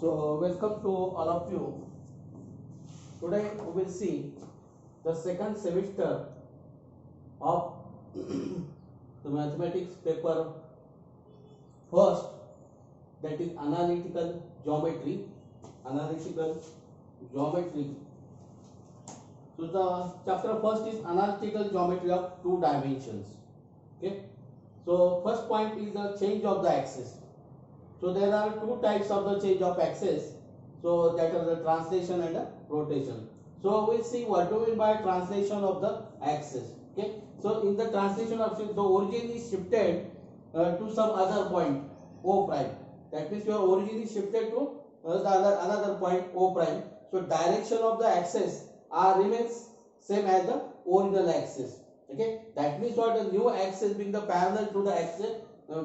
So welcome to all of you. Today we will see the second semester of the mathematics paper first, that is analytical geometry. So the chapter first is analytical geometry of two dimensions. Okay. So first point is the change of the axis. So there are two types of the change of axis. So that are the translation and the rotation. So we'll see what do we mean by translation of the axis. Okay. So in the translation of the origin is shifted to some other point O prime. That means your origin is shifted to another point O prime. So direction of the axis remains same as the original axis. Okay. That means what, the new axis being the parallel to the axis.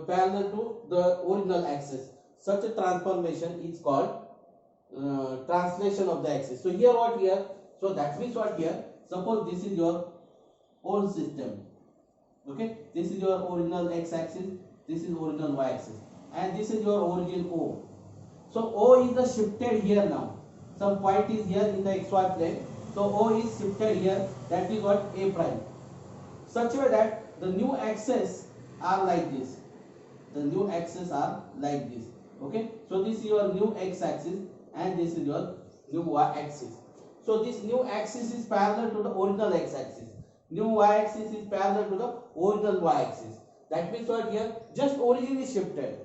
Parallel to the original axis. Such a transformation is called translation of the axis. So here what here? So that means what here? Suppose this is your old system. Okay, this is your original x-axis. This is original y-axis, and this is your origin O. So O is the shifted here now. Some point is here in the xy plane. So O is shifted here. That is what A prime. Such a way that the new axes are like this. The new axes are like this. Okay, so this is your new x-axis and this is your new y-axis. So this new axis is parallel to the original x-axis. New y-axis is parallel to the original y-axis. That means what here? Just origin is shifted,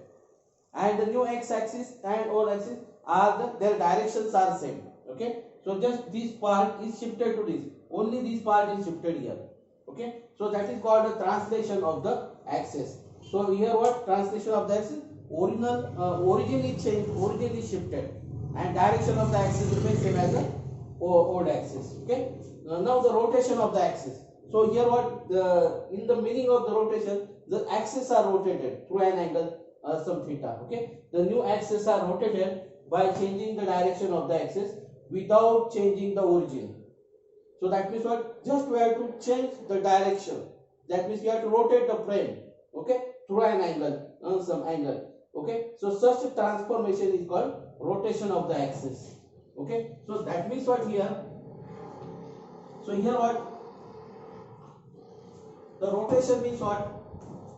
and the new x-axis and y-axis are their directions are same. Okay, so just this part is shifted to this. Only this part is shifted here. Okay, so that is called the translation of the axis. So here what? Translation of the axis. Origin is changed, origin is shifted, and direction of the axis remains same as the old axis. Okay. Now the rotation of the axis. So here what, in the meaning of the rotation, the axes are rotated through an angle some theta. Okay. The new axes are rotated by changing the direction of the axis without changing the origin. So that means what? Just we have to change the direction. That means you have to rotate the frame. Okay, through an angle, some angle. Okay, so such a transformation is called rotation of the axis. Okay, so that means what here? So here what? The rotation means what?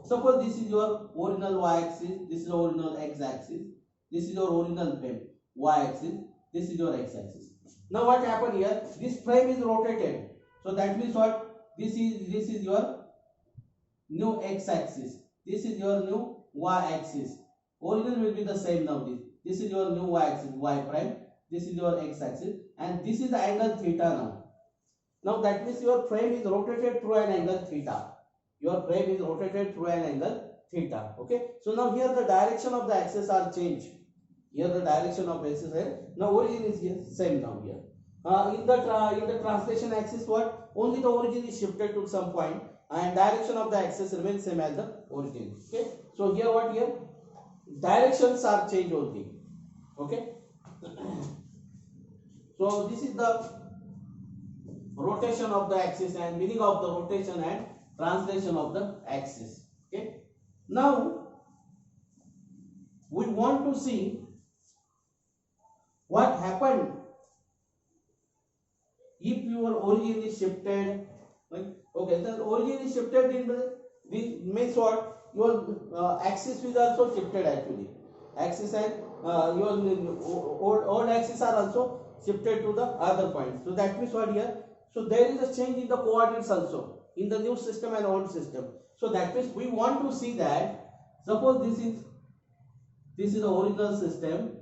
Suppose this is your original y-axis, this is your original x-axis, this is your original frame y-axis, this is your x-axis. Now what happened here? This frame is rotated. So that means what? This is your new x-axis. This is your new y-axis. Origin will be the same now. This is your new y-axis, y prime. This is your x-axis, and this is the angle theta now. Now that means your frame is rotated through an angle theta. Your frame is rotated through an angle theta. Okay. So now here the direction of the axis are changed. Here the direction of axis here. Now origin is here, same now here. In the translation axis, what? Only the origin is shifted to some point, and direction of the axis remains same as the origin. Okay. So here what here? Directions are changed only. Okay. So this is the rotation of the axis and meaning of the rotation and translation of the axis. Okay. Now we want to see what happened if your origin is shifted. Okay, the origin is shifted in this means what? Your axis is also shifted actually. Axis and your old axis are also shifted to the other point. So that means what here? So there is a change in the coordinates also in the new system and old system. So that means we want to see that. Suppose this is the original system.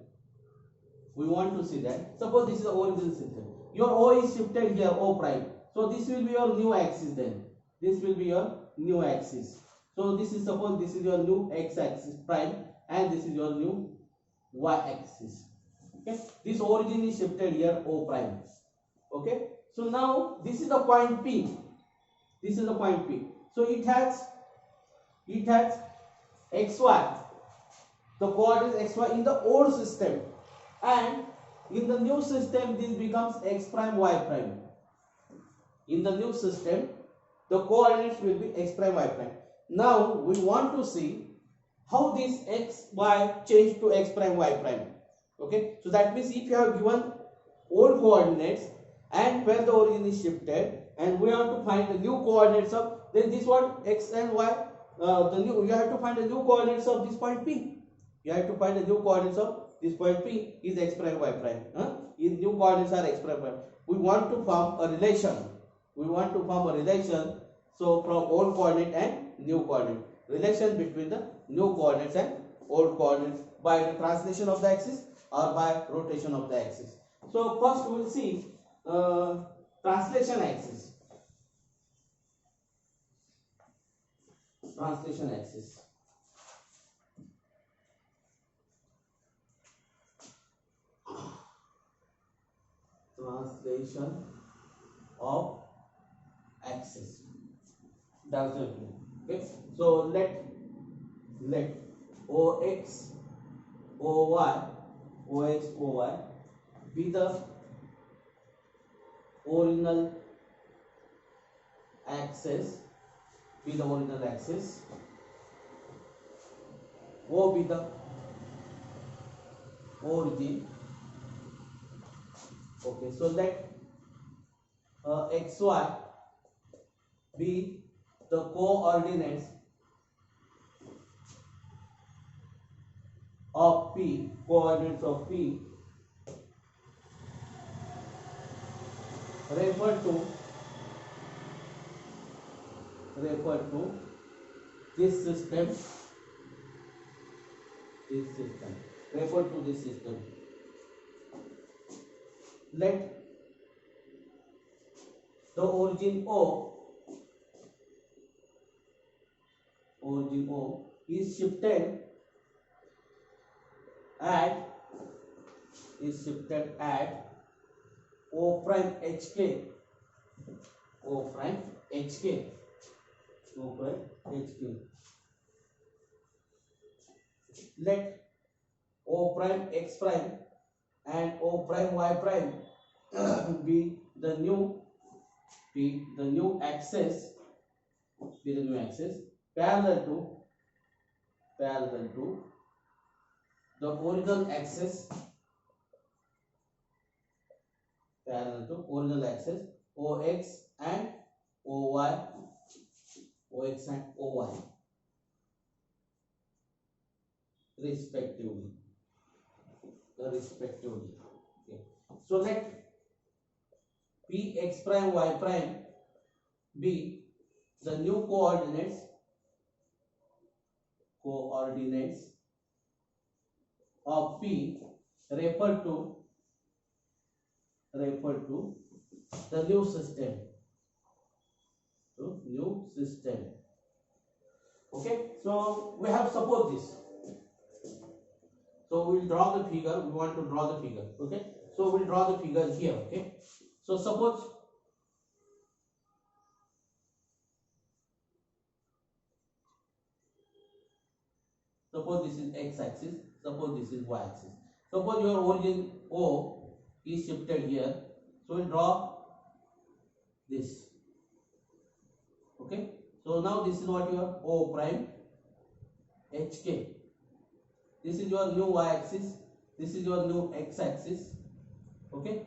We want to see that. Suppose this is the original system. Your O is shifted here, O prime. So this will be your new axis then. This will be your new axis. So this is, suppose this is your new x-axis prime, and this is your new y-axis. Okay. This origin is shifted here, O prime. Okay. So now this is the point P. This is the point P. So it has xy. The coordinates xy in the old system, and in the new system this becomes x prime y prime. In the new system the coordinates will be x prime y prime. Now we want to see how this x y change to x prime y prime. Okay, so that means if you have given old coordinates and where the origin is shifted, and we have to find the new coordinates of, then this one x and y, the new, you have to find the new coordinates of this point P. You have to find the new coordinates of this point P is x prime y prime. These new coordinates are x prime y. We want to form a relation. We want to form a relation. So from old coordinate and new coordinate, relation between the new coordinates and old coordinates by the translation of the axis or by rotation of the axis. So first we will see translation axis. Translation axis. Translation of axis. Definitely. Okay. So let OX, OY, OX, OY be the original axis. Be the original axis. O be the origin. Okay. So let XY be the coordinates of P, coordinates of P refer to this system, refer to this system. Let the origin O is shifted at O prime HK, O prime HK. Let O prime X prime and O prime Y prime be the new axis, parallel to the original axis, OX and OY, respectively. Okay. So let Px prime y prime be the new coordinates of P refer to the new system. Okay, so we have suppose this. So we'll draw the figure. We want to draw the figure. Okay, so we'll draw the figure here. Okay, so suppose this is x-axis. Suppose this is y-axis. Suppose your origin O is shifted here. So we'll draw this. Okay, so now this is what your O prime HK. This is your new y-axis. This is your new x-axis. Okay.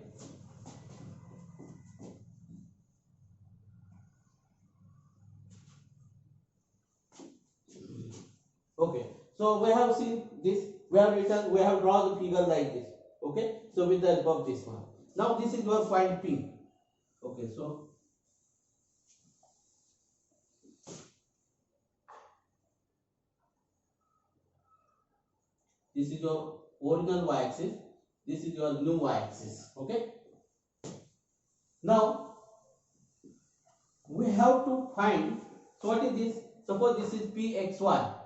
Okay. So we have seen this. We have drawn the figure like this. Okay. So with the help of this one. Now this is your point P. Okay. So this is your original y-axis. This is your new y-axis. Okay. Now we have to find. So what is this? Suppose this is Pxy.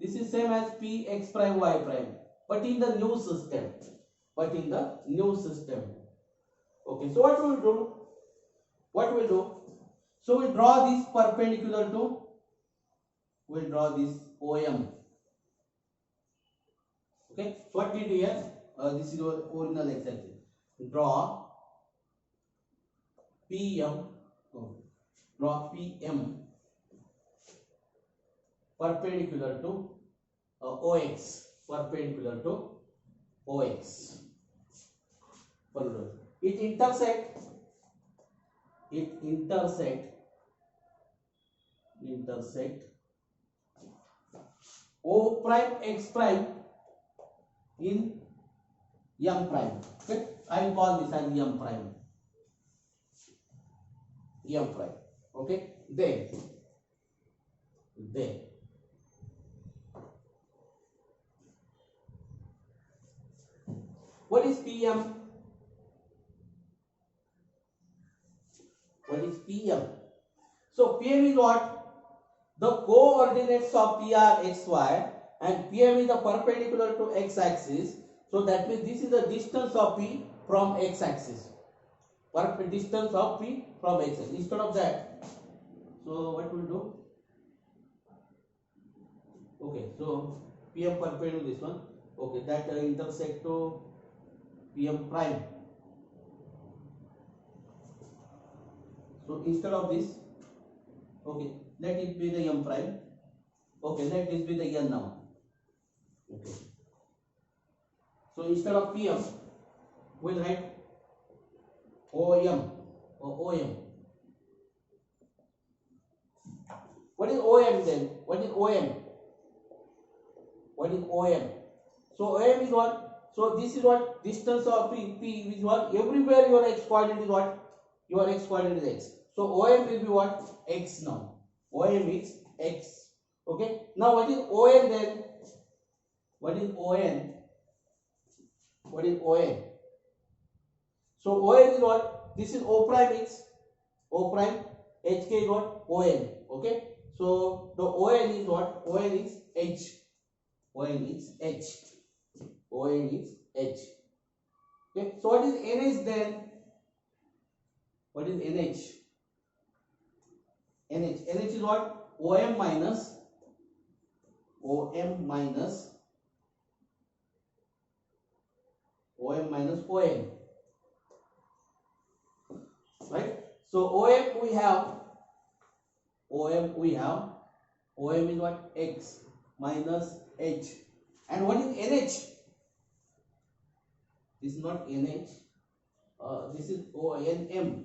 This is same as Px prime y prime, but in the new system. Okay. So what we'll do? So we'll draw this perpendicular to. We'll draw this OM. Okay. So what we do here? This is your original x-axis. Draw PM. Draw PM perpendicular to OX. perpendicular to OX. It intersect O prime X prime in M prime. Okay, I will call this as M prime. Okay, then what is PM? So PM is what? The coordinates of P are xy and PM is the perpendicular to x axis. So that means this is the distance of P from x axis. Distance of P from x axis. Instead of that, so what we'll do? Okay, so PM perpendicular to this one. Okay, that intersect to PM prime. So instead of this, okay, let it be the M prime. Okay, let this be the N now. Okay. So instead of PM, we'll write OM or OM. What is OM then? What is OM? So OM is what? So this is what? Distance of P is what? Everywhere your x coordinate is what? Your x coordinate is x. So OM will be what? X now. OM is x. Okay. Now what is ON then? What is ON? So ON is what? This is O prime X. O prime HK is what? ON. Okay. So the ON is what? ON is H. Okay. So what is NH then? What is NH? NH is what? OM minus ON. Right? So OM we have OM is what? X minus H. And what is NH? This is not NH. This is ONM.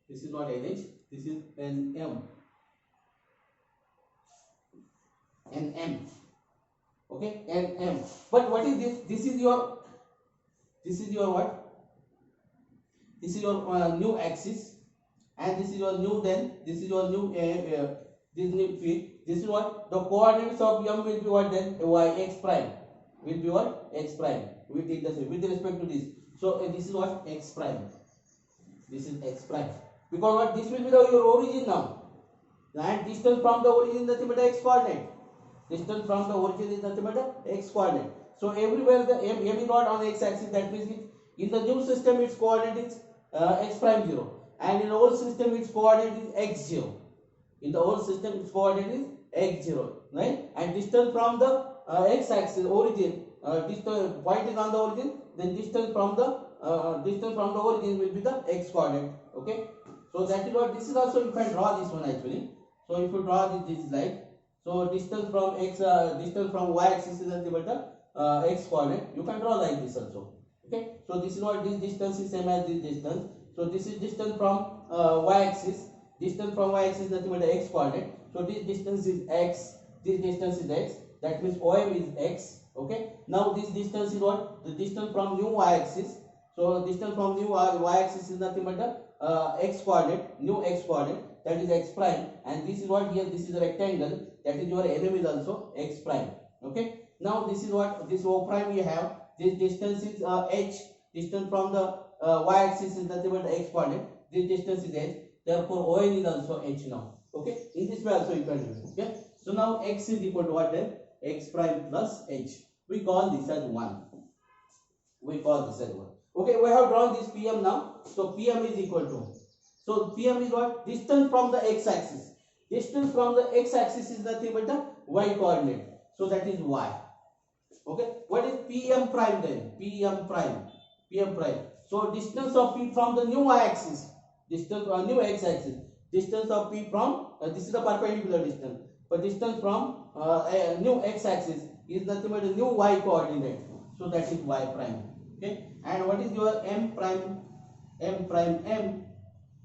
This is not NH. This is NM. Okay, NM. But what is this? This is your what? This is your new axis, and this is your new. Then this is your new this new field. This is what the coordinates of M will be what then? Y x prime will be what? X prime with respect to this. So this is what? X prime. This is X prime, because what? This will be your origin now, and distance from the origin is nothing but x coordinate. Distance from the origin is nothing but x coordinate. So everywhere the M is not on x axis. That means in the new system its coordinate is x prime 0, and in the old system its coordinate is x 0. In the old system its coordinate is x 0, right? And distance from the x axis origin, distance point is on the origin, then distance from the origin will be the x coordinate. Okay, so that is what this is. Also you can draw this one actually. So if you draw this is like, so distance from y axis is nothing but the x coordinate. You can draw like this also. Okay, so this is what this distance is same as this distance. So this is distance from y axis. Distance from y axis is nothing but the x coordinate. So this distance is x. This distance is x. That means OM is x. Okay. Now this distance is what? The distance from new y axis. So distance from new y axis is nothing but the x coordinate, new x coordinate, that is x prime. And this is what here? This is a rectangle. That is your NM is also x prime. Okay. Now this is what? This O prime we have. This distance is h. Distance from the y axis is nothing but the x coordinate. This distance is h. Therefore ON is also h now. Okay. In this way also you can do it. Okay. So now x is equal to what then? X prime plus h. We call this as 1. Okay, we have drawn this PM now. So PM is equal to. So PM is what? Distance from the x axis. Distance from the x axis is nothing but the y coordinate. So that is y. Okay. What is PM prime then? PM prime. So distance of P from the new y axis. Distance from new x axis. Distance of P from this is the perpendicular distance. But distance from new x axis is nothing but a new y coordinate. So that is y prime. Okay. And what is your m prime? M prime m.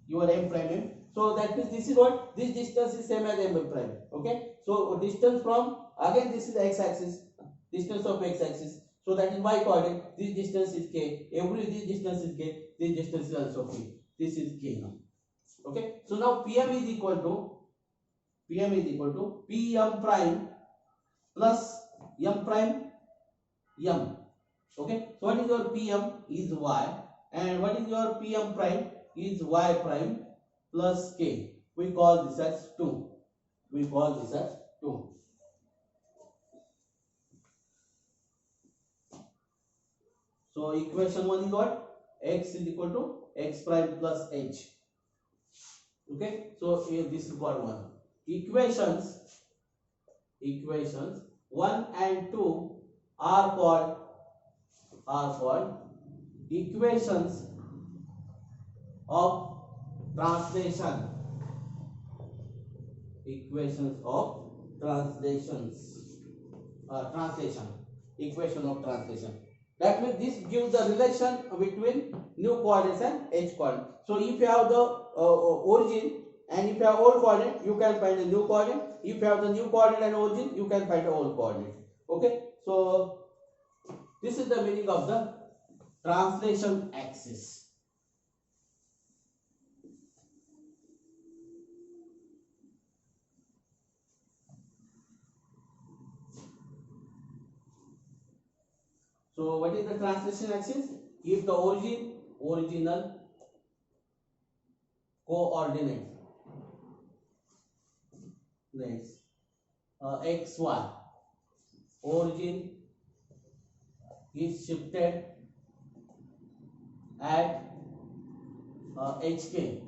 Your m prime m. So that means this is what, this distance is same as m prime. Okay. So distance from, again this is x axis, distance of x axis. So that is y coordinate. This distance is k. This distance is k. This distance is also k. This is k now. Okay. So now Pm is equal to Pm prime plus m prime m. Okay. So what is your Pm is y, and what is your Pm prime is y prime plus k. We call this as 2. So equation 1 is what? X is equal to x prime plus h. Okay. So here this is called 1. Equations 1 and 2 are called equations of translation. Equation of translation. That means this gives the relation between new coordinates and h coordinate. So if you have the origin and if you have old coordinate, you can find a new coordinate. If you have the new coordinate and origin, you can find the old coordinate. Okay. So this is the meaning of the translation axis. So what is the translation axis? If the original coordinates x, y, origin is shifted at hk,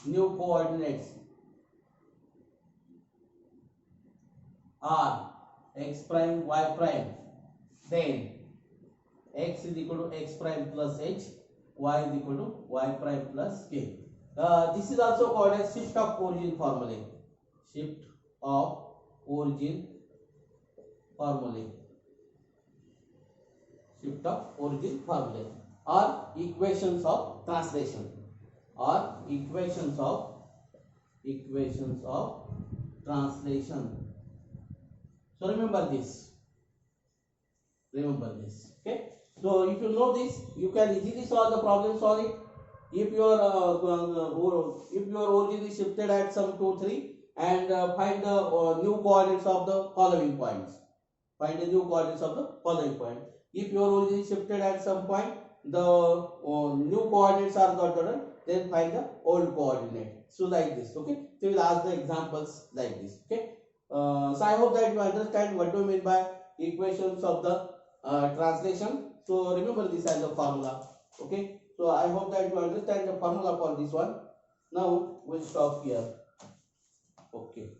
new coordinates are x prime, y prime, then x is equal to x prime plus h, y is equal to y prime plus k. This is also called as shift of origin formulae. Shift of origin formulae. Shift of origin formulae or equations of translation or equations of translation. So remember this. Okay. So if you know this, you can easily solve the problem. Solve it. If your origin is shifted at some 2, 3, and find the new coordinates of the following points. If your origin is shifted at some point, the new coordinates are got ordered, then find the old coordinate. So like this. Okay. So we will ask the examples like this. Okay. So I hope that you understand what do we mean by equations of the translation. So remember this as a formula. Okay. So I hope that you understand the formula for this one. Now we'll stop here. Okay.